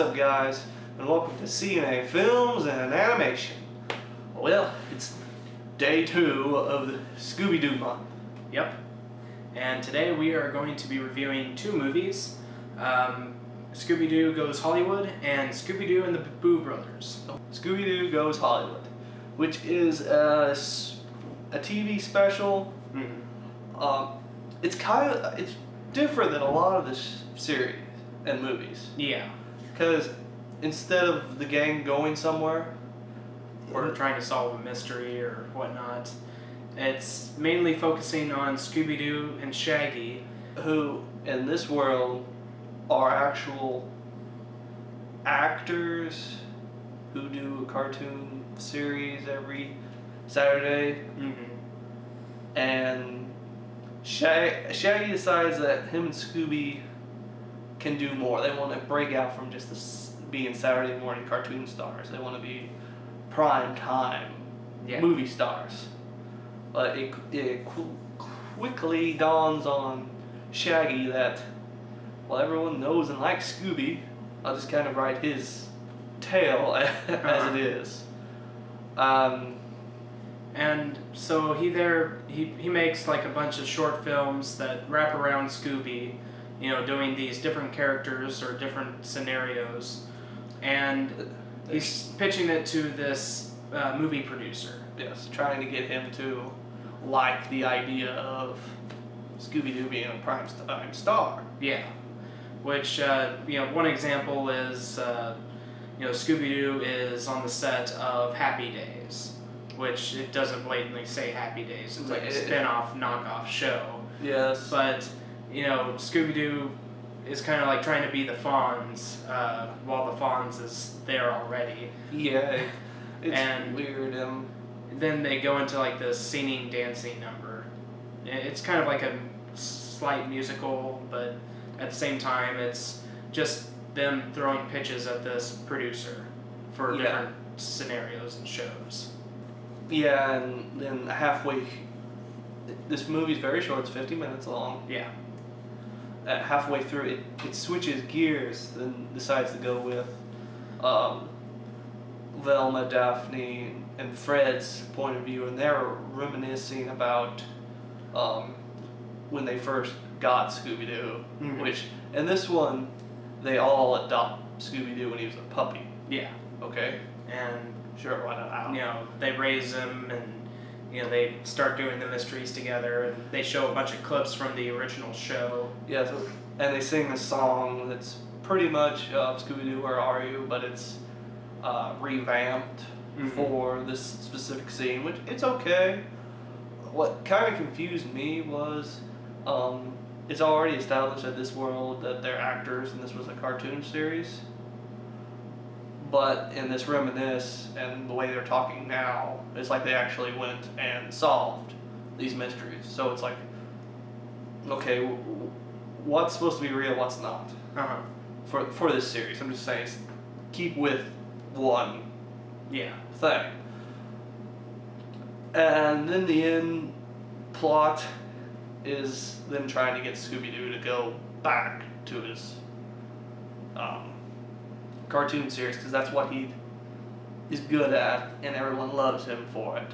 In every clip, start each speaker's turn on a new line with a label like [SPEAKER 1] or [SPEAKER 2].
[SPEAKER 1] up, guys, and welcome to CNA Films and Animation. Well, it's day 2 of the Scooby-Doo month.
[SPEAKER 2] Yep. And today we are going to be reviewing 2 movies, Scooby-Doo Goes Hollywood and Scooby-Doo and the Boo Brothers.
[SPEAKER 1] Scooby-Doo Goes Hollywood, which is a TV special. It's different than a lot of this series and movies.
[SPEAKER 2] Yeah.
[SPEAKER 1] Because instead of the gang going somewhere
[SPEAKER 2] or trying to solve a mystery or whatnot, it's mainly focusing on Scooby-Doo and Shaggy,
[SPEAKER 1] who in this world are actual actors who do a cartoon series every Saturday. And Shaggy decides that him and Scooby can do more. They want to break out from just being Saturday morning cartoon stars. They want to be prime time movie stars. But it quickly dawns on Shaggy that, well, everyone knows and likes Scooby. I'll just kind of write his tale as it is.
[SPEAKER 2] And so he makes like a bunch of short films that wrap around Scooby, you know, doing these different characters or different scenarios, and he's pitching it to this movie producer.
[SPEAKER 1] Yes, trying to get him to like the idea of Scooby-Doo being a prime time star.
[SPEAKER 2] Yeah, which you know, one example is you know, Scooby-Doo is on the set of Happy Days, which it doesn't blatantly say Happy Days. It's like a spin-off, knockoff show.
[SPEAKER 1] Yes.
[SPEAKER 2] But, you know, Scooby-Doo is kind of like trying to be the Fonz, while the Fonz is there already.
[SPEAKER 1] Yeah, it's
[SPEAKER 2] and
[SPEAKER 1] weird.
[SPEAKER 2] Then they go into like this singing, dancing number. It's kind of like a slight musical, but at the same time, it's just them throwing pitches at this producer for different scenarios and shows.
[SPEAKER 1] Yeah, and then halfway, this movie's very short, it's 50 minutes long.
[SPEAKER 2] Yeah.
[SPEAKER 1] Halfway through, it switches gears, then decides to go with Velma, Daphne, and Fred's point of view, and they're reminiscing about when they first got Scooby-Doo, which, in this one, they all adopt Scooby-Doo when he was a puppy.
[SPEAKER 2] Yeah.
[SPEAKER 1] Okay?
[SPEAKER 2] And
[SPEAKER 1] sure, why not?
[SPEAKER 2] You know, they raise him, and you know, they start doing the mysteries together, and they show a bunch of clips from the original show.
[SPEAKER 1] Yeah, and they sing a song that's pretty much Scooby-Doo, Where Are You? But it's revamped for this specific scene, which it's okay. What kind of confused me was it's already established at this world that they're actors and this was a cartoon series. But in this reminisce and the way they're talking now, it's like they actually went and solved these mysteries. So it's like, okay, what's supposed to be real, what's not? For this series, I'm just saying, keep with one thing. And then the end plot is them trying to get Scooby-Doo to go back to his cartoon series, because that's what he is good at, and everyone loves him for it.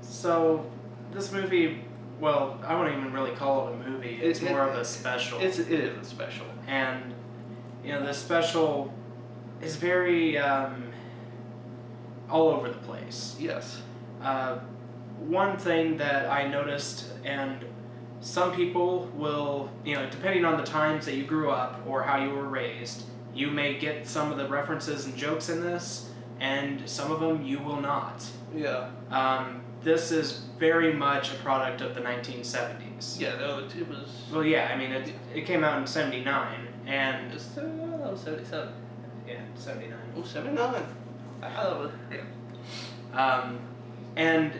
[SPEAKER 2] So, this movie, well, I wouldn't even really call it a movie. It's more of a special.
[SPEAKER 1] It is a special.
[SPEAKER 2] And, you know, the special is very all over the place.
[SPEAKER 1] Yes.
[SPEAKER 2] One thing that I noticed, and some people will, you know, depending on the times that you grew up or how you were raised, you may get some of the references and jokes in this, and some of them you will not.
[SPEAKER 1] Yeah.
[SPEAKER 2] This is very much a product of the 1970s.
[SPEAKER 1] Yeah, no, it was...
[SPEAKER 2] Well, yeah, I mean, it came out in 79, and...
[SPEAKER 1] 77.
[SPEAKER 2] Yeah, 79.
[SPEAKER 1] Oh, 79. I love it. Yeah.
[SPEAKER 2] And...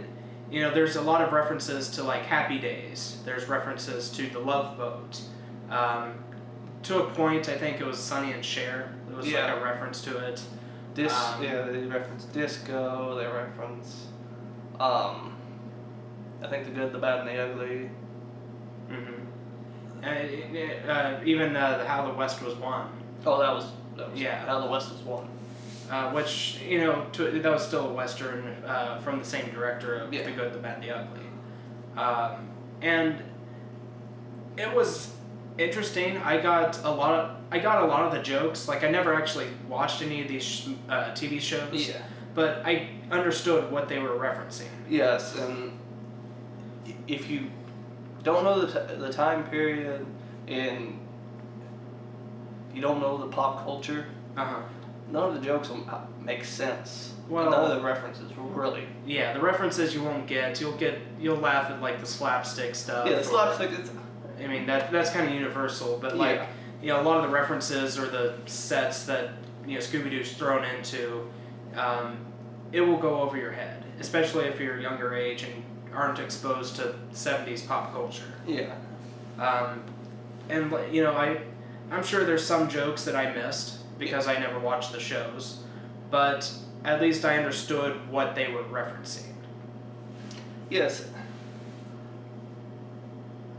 [SPEAKER 2] you know, there's a lot of references to, like, Happy Days. There's references to The Love Boat. To a point, I think it was Sonny and Cher. There was, like, a reference to it.
[SPEAKER 1] They reference disco, they reference, I think The Good, the Bad, and the Ugly.
[SPEAKER 2] Even How the West Was Won.
[SPEAKER 1] Oh, that was
[SPEAKER 2] Yeah.
[SPEAKER 1] Out of the West was one.
[SPEAKER 2] Which, that was still a Western from the same director of
[SPEAKER 1] Yeah.
[SPEAKER 2] The Good, the Bad, the Ugly. And it was interesting. I got a lot of the jokes. Like, I never actually watched any of these TV shows.
[SPEAKER 1] Yeah.
[SPEAKER 2] But I understood what they were referencing.
[SPEAKER 1] Yes, and if you don't know the time period and you don't know the pop culture, none of the jokes will make sense.
[SPEAKER 2] Well,
[SPEAKER 1] none of the references will really.
[SPEAKER 2] Yeah, the references you won't get. You'll laugh at like the slapstick stuff.
[SPEAKER 1] Yeah, the slapstick.
[SPEAKER 2] I mean that's kind of universal, but like a lot of the references or the sets that Scooby-Doo's thrown into, it will go over your head, especially if you're younger age and aren't exposed to 70s pop culture.
[SPEAKER 1] Yeah.
[SPEAKER 2] And I'm sure there's some jokes that I missed because I never watched the shows, but at least I understood what they were referencing.
[SPEAKER 1] Yes.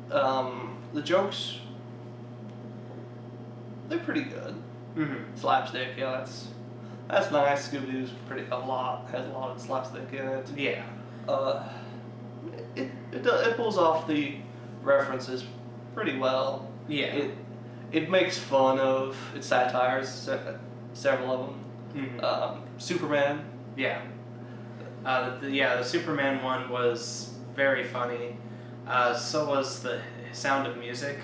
[SPEAKER 1] The jokes, they're pretty good.
[SPEAKER 2] Mm-hmm.
[SPEAKER 1] Slapstick, yeah, that's nice. Scooby-Doo's has a lot of slapstick in it.
[SPEAKER 2] Yeah.
[SPEAKER 1] It pulls off the references pretty well.
[SPEAKER 2] Yeah.
[SPEAKER 1] It makes fun of, it satires several of them.
[SPEAKER 2] Mm-hmm.
[SPEAKER 1] Superman.
[SPEAKER 2] Yeah. The Superman one was very funny. So was the Sound of Music.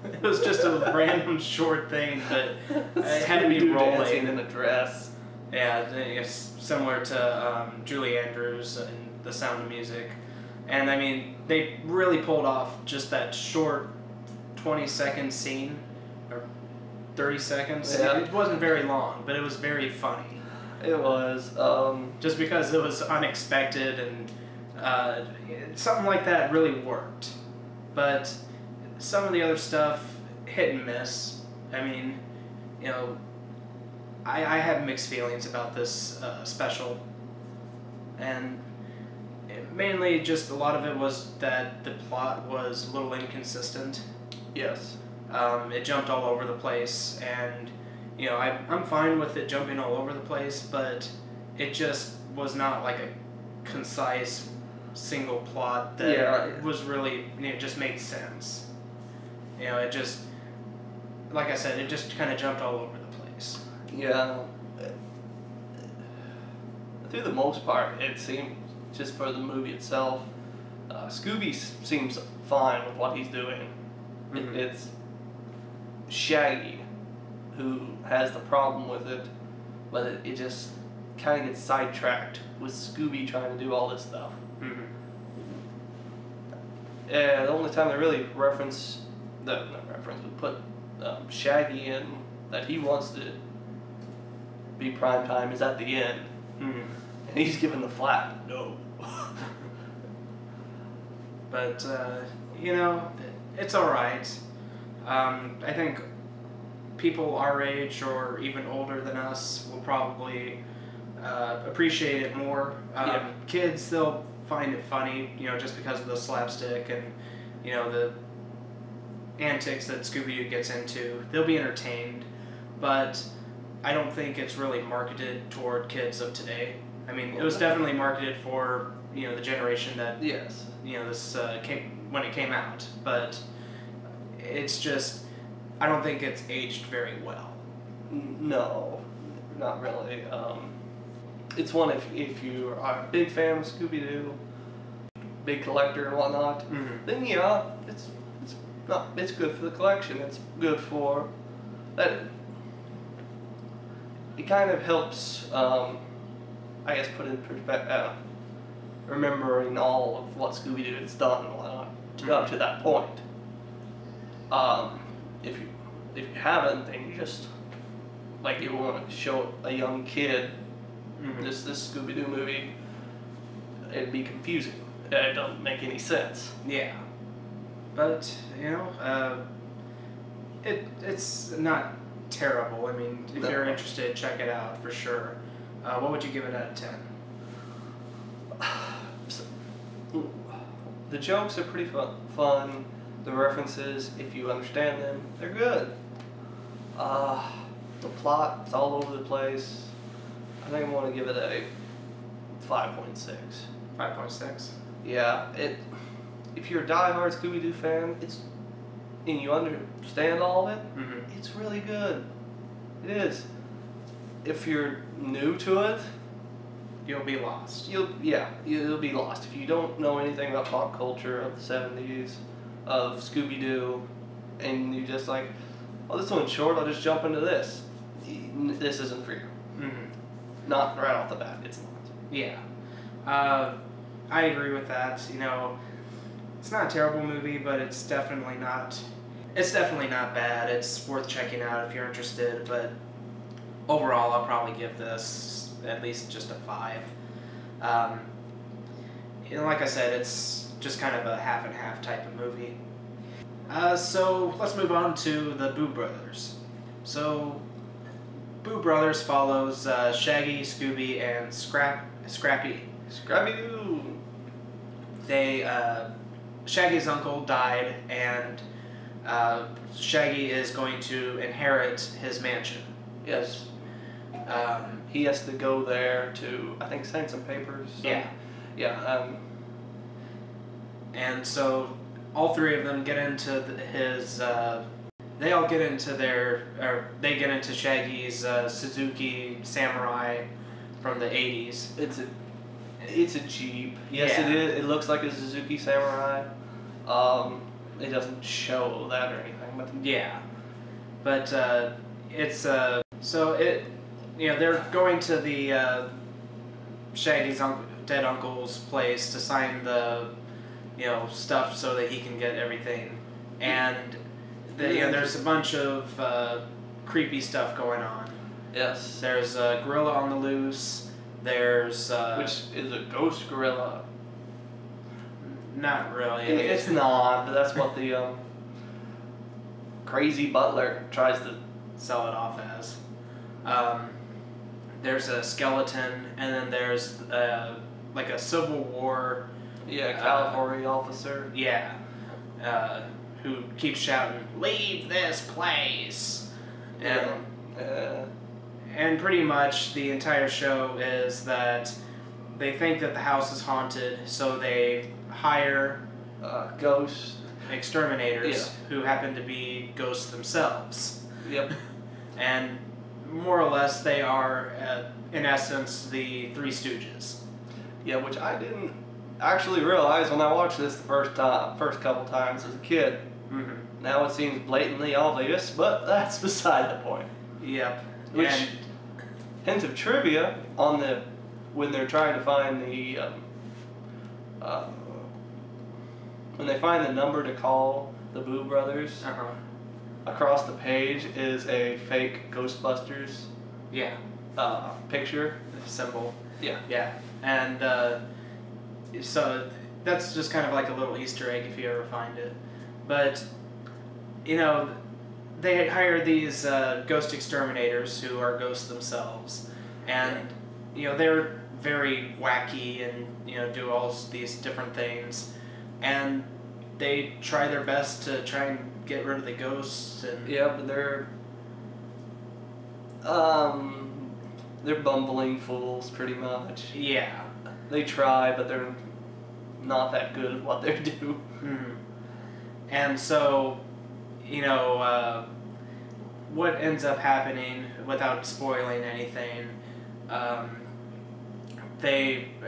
[SPEAKER 2] It was just a random short thing that it had to be rolling.
[SPEAKER 1] Dancing in a dress.
[SPEAKER 2] Yeah, it's similar to Julie Andrews and The Sound of Music. And I mean, they really pulled off just that short 20-second scene, or 30 seconds.
[SPEAKER 1] Yeah.
[SPEAKER 2] It wasn't very long, but it was very funny.
[SPEAKER 1] It was.
[SPEAKER 2] Just because it was unexpected and something like that really worked. But some of the other stuff, hit and miss. I mean, I have mixed feelings about this special. And mainly just a lot of it was that the plot was a little inconsistent.
[SPEAKER 1] Yes.
[SPEAKER 2] It jumped all over the place, and I'm fine with it jumping all over the place, but it just was not like a concise single plot that was really just made sense. It just, like I said, it just kind of jumped all over the place.
[SPEAKER 1] Yeah. Through the most part, it seemed, just for the movie itself, Scooby seems fine with what he's doing.
[SPEAKER 2] Mm-hmm.
[SPEAKER 1] It's Shaggy who has the problem with it, but it just kind of gets sidetracked with Scooby trying to do all this stuff.
[SPEAKER 2] Mm-hmm.
[SPEAKER 1] The only time they really put Shaggy in that he wants to be prime time is at the end.
[SPEAKER 2] Mm-hmm.
[SPEAKER 1] And he's given the flat no.
[SPEAKER 2] But, it's alright. I think people our age or even older than us will probably appreciate it more. Kids, they'll find it funny, just because of the slapstick and, the antics that Scooby-Doo gets into. They'll be entertained, but I don't think it's really marketed toward kids of today. I mean, it was definitely marketed for, the generation that,
[SPEAKER 1] Yes.
[SPEAKER 2] This when it came out, but it's just, I don't think it's aged very well.
[SPEAKER 1] No, not really. It's one if you are a big fan of Scooby-Doo, big collector and whatnot, then it's good for the collection. It's good for that. It kind of helps, I guess, put in perspective, remembering all of what Scooby-Doo has done and whatnot up to that point. If you haven't, then you just you want to show a young kid this Scooby-Doo movie, it'd be confusing. It doesn't make any sense.
[SPEAKER 2] Yeah, but it's not terrible. I mean, if you're interested, check it out for sure. What would you give it out of 10?
[SPEAKER 1] The jokes are pretty fun. The references, if you understand them, they're good. Uh, the plot is all over the place. I think I want to give it a 5.6.
[SPEAKER 2] 5.6.
[SPEAKER 1] Yeah, if you're a diehard Scooby-Doo fan, and you understand all of it,
[SPEAKER 2] Mm-hmm.
[SPEAKER 1] it's really good. It is. If you're new to it,
[SPEAKER 2] You'll be lost.
[SPEAKER 1] you'll be lost. If you don't know anything about pop culture of the 70s, of Scooby-Doo, and you just like, oh, this one's short, I'll just jump into this. This isn't for you.
[SPEAKER 2] Mm-hmm.
[SPEAKER 1] Not right off the bat, it's not.
[SPEAKER 2] Yeah. I agree with that. You know, it's not a terrible movie, but it's definitely not bad. It's worth checking out if you're interested, but overall I'll probably give this at least just a 5. You know, like I said, it's just kind of a half and half type of movie. So let's move on to the Boo Brothers. So Boo Brothers follows Shaggy, Scooby, and Scrappy.
[SPEAKER 1] Scooby-Doo!
[SPEAKER 2] Shaggy's uncle died, and Shaggy is going to inherit his mansion.
[SPEAKER 1] Yes. He has to go there to, I think, sign some papers.
[SPEAKER 2] Yeah.
[SPEAKER 1] Yeah.
[SPEAKER 2] And so all three of them get into they all get into they get into Shaggy's Suzuki Samurai from the 80s.
[SPEAKER 1] It's a Jeep. Yes,
[SPEAKER 2] Yeah.
[SPEAKER 1] it is. It looks like a Suzuki Samurai. It doesn't show that or anything, but
[SPEAKER 2] Yeah. But it's so it they're going to the Shaggy's dead uncle's place to sign the stuff so that he can get everything, and there's a bunch of creepy stuff going on.
[SPEAKER 1] yes.
[SPEAKER 2] There's a gorilla on the loose. There's
[SPEAKER 1] Which is a ghost gorilla.
[SPEAKER 2] not really.
[SPEAKER 1] It's not, but that's what the crazy butler tries to.
[SPEAKER 2] Sell it off as. There's a skeleton, and then there's like a Civil War.
[SPEAKER 1] Yeah, cavalry officer.
[SPEAKER 2] Yeah. Who keeps shouting, "Leave this place!" And and pretty much the entire show is that they think that the house is haunted, so they hire
[SPEAKER 1] ghost.
[SPEAKER 2] exterminators who happen to be ghosts themselves.
[SPEAKER 1] Yep.
[SPEAKER 2] And more or less they are, in essence, the Three Stooges.
[SPEAKER 1] Yeah, which I didn't actually realize when I watched this the first couple times as a kid.
[SPEAKER 2] Mm-hmm.
[SPEAKER 1] Now it seems blatantly obvious, but that's beside the point.
[SPEAKER 2] Yep.
[SPEAKER 1] Which,
[SPEAKER 2] And
[SPEAKER 1] hint of trivia on when they're trying to find the when they find the number to call the Boo Brothers, across the page is a fake Ghostbusters
[SPEAKER 2] yeah,
[SPEAKER 1] picture.
[SPEAKER 2] symbol.
[SPEAKER 1] Yeah.
[SPEAKER 2] Yeah. And so that's just kind of like a little Easter egg if you ever find it. But they hire these ghost exterminators who are ghosts themselves, and they're very wacky and do all these different things, and they try their best to try and get rid of the ghosts. And
[SPEAKER 1] Yeah, but they're bumbling fools pretty much.
[SPEAKER 2] yeah.
[SPEAKER 1] They try, but they're not that good at what they do.
[SPEAKER 2] Mm-hmm. And so, what ends up happening, without spoiling anything,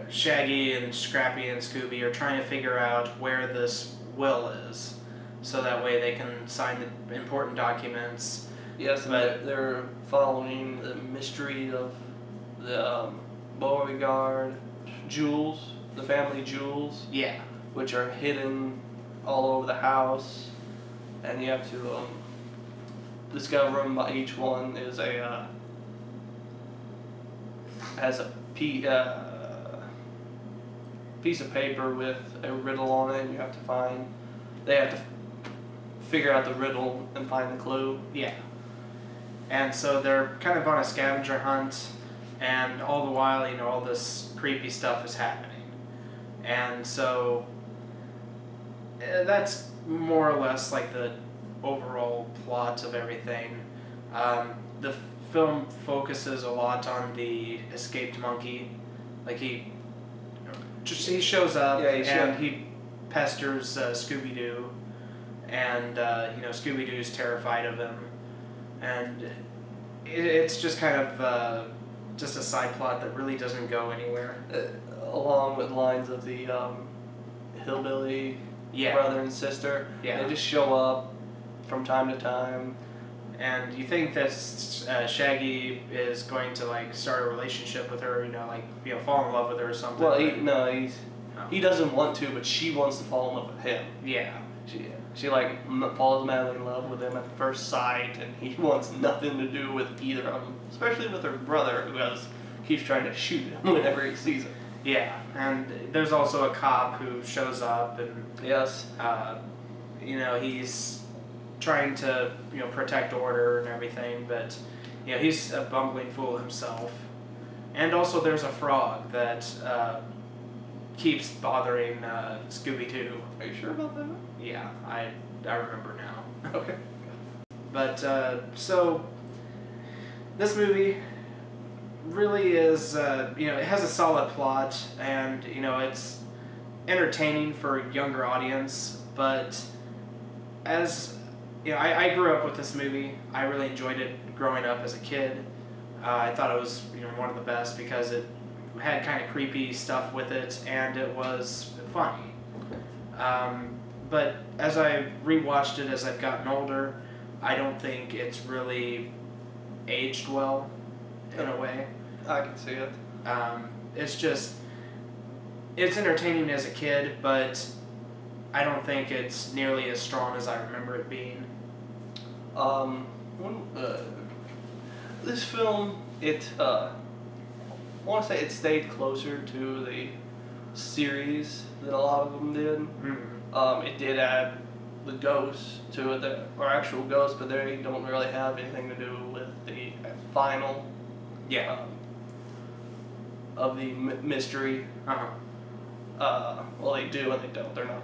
[SPEAKER 2] Shaggy and Scrappy and Scooby are trying to figure out where this will is, so that way they can sign the important documents.
[SPEAKER 1] Yes,
[SPEAKER 2] But-
[SPEAKER 1] they're following the mystery of the Beauregard jewels, the family jewels,
[SPEAKER 2] Yeah.
[SPEAKER 1] which are hidden all over the house, and you have to discover them. By each one is has a piece of paper with a riddle on it, and they have to figure out the riddle and find the clue.
[SPEAKER 2] Yeah. And so they're kind of on a scavenger hunt, and all the while, all this creepy stuff is happening. And so that's more or less like the overall plot of everything. The film focuses a lot on the escaped monkey. Like he shows up and he pesters Scooby-Doo, and Scooby-Doo's terrified of him, and it's just kind of just a side plot that really doesn't go anywhere.
[SPEAKER 1] Along with lines of the hillbilly brother and sister, they just show up from time to time.
[SPEAKER 2] And you think that Shaggy is going to like start a relationship with her, fall in love with her or something.
[SPEAKER 1] Well, he doesn't want to, but she wants to fall in love with him.
[SPEAKER 2] Yeah.
[SPEAKER 1] She falls madly in love with him at first sight, and he wants nothing to do with either of them, especially with her brother, who keeps trying to shoot him whenever he sees him.
[SPEAKER 2] Yeah, and there's also a cop who shows up, and he's trying to protect order and everything, but he's a bumbling fool himself. And also there's a frog that keeps bothering Scooby-Doo.
[SPEAKER 1] Are you sure about that?
[SPEAKER 2] Yeah, I remember now.
[SPEAKER 1] Okay.
[SPEAKER 2] But so this movie really is it has a solid plot, and it's entertaining for a younger audience, but as I grew up with this movie. I really enjoyed it growing up as a kid. I thought it was one of the best because it had kind of creepy stuff with it, and it was funny. But as I rewatched it as I've gotten older, I don't think it's really aged well in a way.
[SPEAKER 1] I can see it.
[SPEAKER 2] It's entertaining as a kid, but I don't think it's nearly as strong as I remember it being.
[SPEAKER 1] This film, I want to say it stayed closer to the series than a lot of them did.
[SPEAKER 2] Mm-hmm.
[SPEAKER 1] It did add the ghosts to it, that are actual ghosts, but they don't really have anything to do with the final of the mystery. Well, they do and they don't. They're not.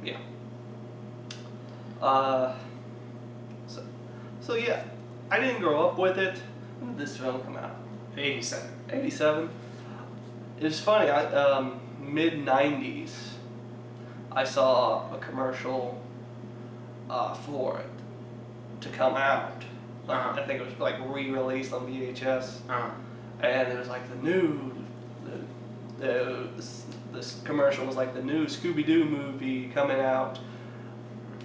[SPEAKER 1] Yeah. So yeah, I didn't grow up with it. When did this film come out?
[SPEAKER 2] 87.
[SPEAKER 1] 87. It was funny. Mid-90s, I saw a commercial for it to come out. I think it was like re-released on VHS, and it was like this commercial was like the new Scooby-Doo movie coming out.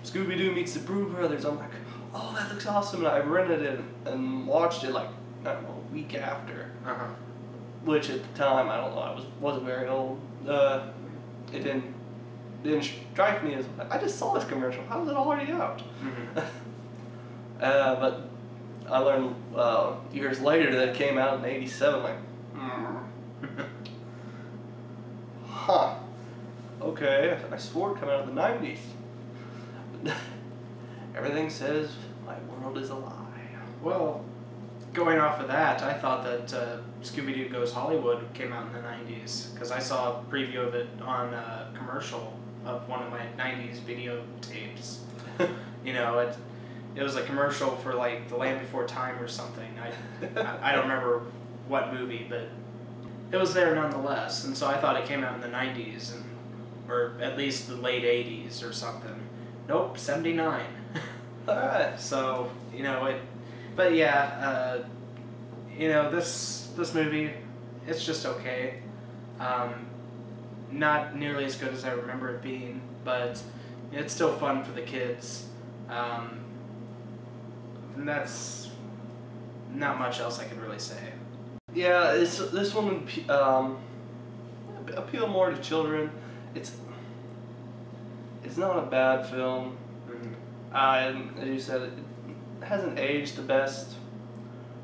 [SPEAKER 1] Scooby-Doo meets the Brew Brothers. I'm like, oh, that looks awesome, and I rented it and watched it like, I don't know, a week after. Which at the time, I don't know, I wasn't very old. It didn't strike me as, I just saw this commercial. How is it already out?
[SPEAKER 2] Mm-hmm.
[SPEAKER 1] But I learned years later that it came out in '87. Like, huh? Okay, I swore it came out in the '90s. Everything says my world is a lie.
[SPEAKER 2] Well, going off of that, I thought that Scooby-Doo Goes Hollywood came out in the 90s, because I saw a preview of it on a commercial of one of my 90s videotapes. It was a commercial for like The Land Before Time or something. I don't remember what movie, but it was there nonetheless, and so I thought it came out in the 90s, or at least the late 80s or something. Nope, 79.
[SPEAKER 1] Alright.
[SPEAKER 2] So, but yeah, this movie, it's just okay. Not nearly as good as I remember it being, but it's still fun for the kids. And that's not much else I can really say.
[SPEAKER 1] Yeah, this one would appeal more to children. It's not a bad film. Mm-hmm. As you said, it hasn't aged the best,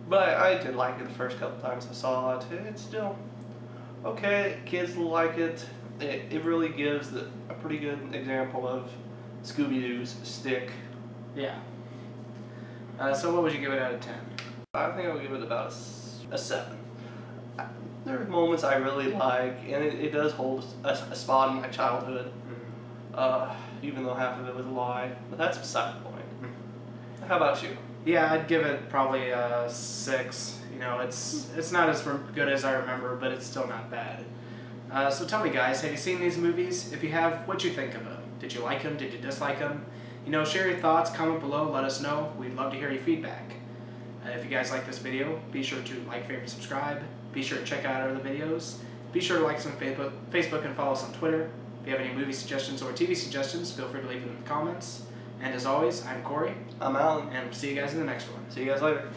[SPEAKER 1] but I did like it the first couple times I saw it. It's still okay. Kids will like it. It really gives a pretty good example of Scooby-Doo's stick.
[SPEAKER 2] Yeah. So what would you give it out of 10?
[SPEAKER 1] I think I would give it about a 7. There are moments I really like, and it does hold a spot in my childhood, even though half of it was a lie. But that's beside the point. How about you?
[SPEAKER 2] Yeah, I'd give it probably a 6. You know, it's not as good as I remember, but it's still not bad. So tell me, guys, have you seen these movies? If you have, what'd you think of them? Did you like them? Did you dislike them? You know, share your thoughts, comment below, let us know. We'd love to hear your feedback. If you guys like this video, be sure to like, favorite, subscribe. Be sure to check out our other videos. Be sure to like us on Facebook and follow us on Twitter. If you have any movie suggestions or TV suggestions, feel free to leave them in the comments. And as always, I'm Corey.
[SPEAKER 1] I'm Alan.
[SPEAKER 2] And we'll see you guys in the next one.
[SPEAKER 1] See you guys later.